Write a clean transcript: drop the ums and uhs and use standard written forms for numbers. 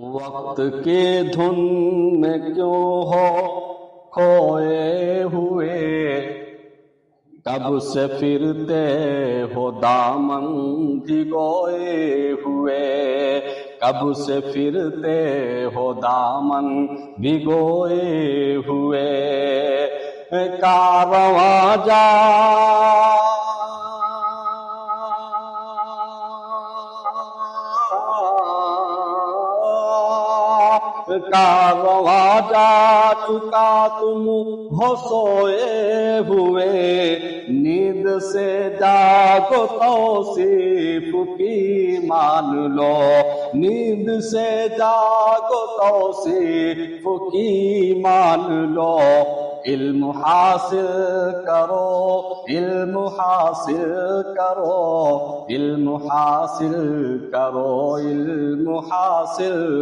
وقت کی دھن میں کیوں ہو کھوئے ہوئے، کب سے پھرتے ہو دامن بھگوئے ہوئے، کب سے پھرتے ہو دامن بھگوئے ہوئے۔ کارواں جا کارواں جا چکا تم ہو سوئے ہوئے، نیند سے جاگو توصیف کی مان لو، نیند سے جاگو توصیف کی مان لو۔ علم حاصل کرو، علم حاصل کرو، علم حاصل کرو، علم حاصل